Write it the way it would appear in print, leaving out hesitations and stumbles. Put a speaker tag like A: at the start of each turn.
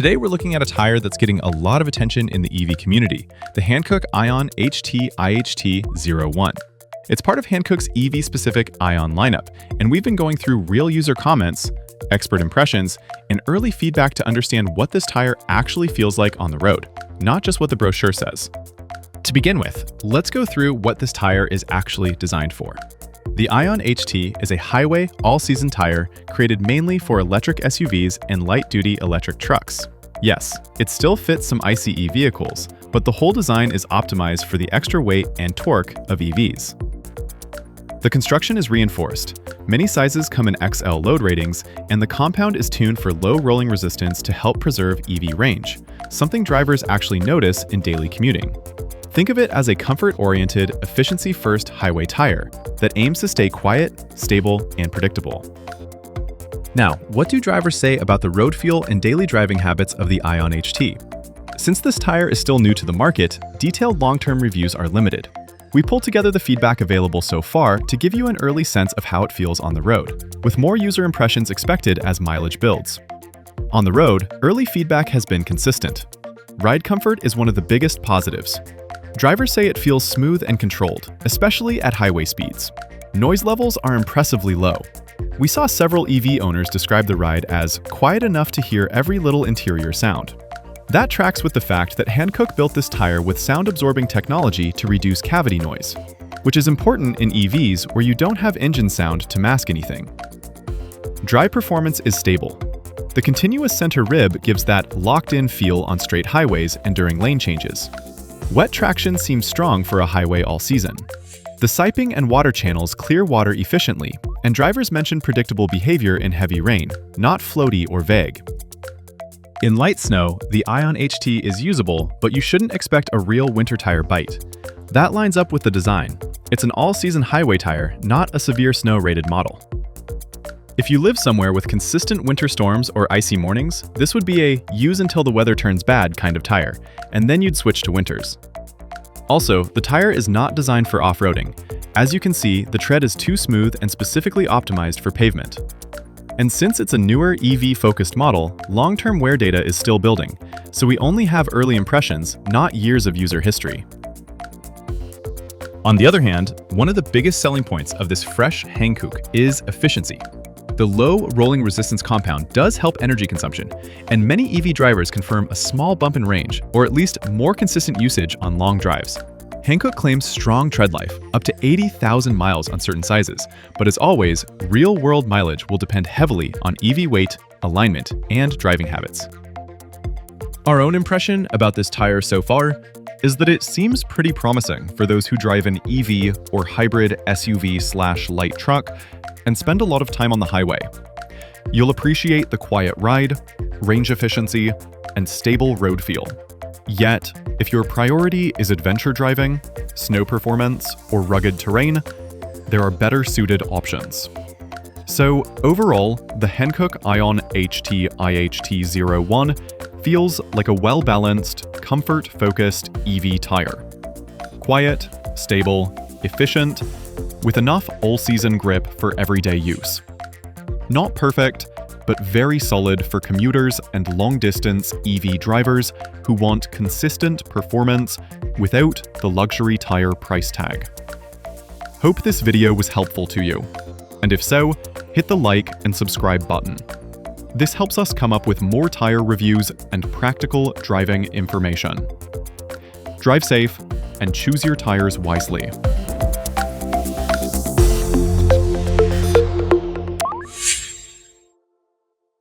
A: Today we're looking at a tire that's getting a lot of attention in the EV community, the Hankook iON HT IHT01. It's part of Hankook's EV-specific iON lineup, and we've been going through real user comments, expert impressions, and early feedback to understand what this tire actually feels like on the road, not just what the brochure says. To begin with, let's go through what this tire is actually designed for. The iON HT is a highway, all-season tire created mainly for electric SUVs and light-duty electric trucks. Yes, it still fits some ICE vehicles, but the whole design is optimized for the extra weight and torque of EVs. The construction is reinforced. Many sizes come in XL load ratings, and the compound is tuned for low rolling resistance to help preserve EV range, something drivers actually notice in daily commuting. Think of it as a comfort-oriented, efficiency-first highway tire that aims to stay quiet, stable, and predictable. Now, what do drivers say about the road feel and daily driving habits of the iON HT? Since this tire is still new to the market, detailed long-term reviews are limited. We pulled together the feedback available so far to give you an early sense of how it feels on the road, with more user impressions expected as mileage builds. On the road, early feedback has been consistent. Ride comfort is one of the biggest positives. Drivers say it feels smooth and controlled, especially at highway speeds. Noise levels are impressively low. We saw several EV owners describe the ride as quiet enough to hear every little interior sound. That tracks with the fact that Hankook built this tire with sound-absorbing technology to reduce cavity noise, which is important in EVs where you don't have engine sound to mask anything. Drive performance is stable. The continuous center rib gives that locked-in feel on straight highways and during lane changes. Wet traction seems strong for a highway all season. The siping and water channels clear water efficiently, and drivers mention predictable behavior in heavy rain, not floaty or vague. In light snow, the iON HT is usable, but you shouldn't expect a real winter tire bite. That lines up with the design. It's an all-season highway tire, not a severe snow-rated model. If you live somewhere with consistent winter storms or icy mornings, this would be a use until the weather turns bad kind of tire, and then you'd switch to winters. Also, the tire is not designed for off-roading. As you can see, the tread is too smooth and specifically optimized for pavement. And since it's a newer EV-focused model, long-term wear data is still building, so we only have early impressions, not years of user history. On the other hand, one of the biggest selling points of this fresh Hankook is efficiency. The low rolling resistance compound does help energy consumption, and many EV drivers confirm a small bump in range, or at least more consistent usage on long drives. Hankook claims strong tread life, up to 80,000 miles on certain sizes, but as always, real-world mileage will depend heavily on EV weight, alignment, and driving habits. Our own impression about this tire so far is that it seems pretty promising for those who drive an EV or hybrid SUV/light truck and spend a lot of time on the highway. You'll appreciate the quiet ride, range efficiency, and stable road feel. Yet, if your priority is adventure driving, snow performance, or rugged terrain, there are better suited options. So overall, the Hankook iON HT IHT01 feels like a well-balanced, comfort-focused EV tire. Quiet, stable, efficient, with enough all-season grip for everyday use. Not perfect, but very solid for commuters and long-distance EV drivers who want consistent performance without the luxury tire price tag. Hope this video was helpful to you, and if so, hit the like and subscribe button. This helps us come up with more tire reviews and practical driving information. Drive safe and choose your tires wisely.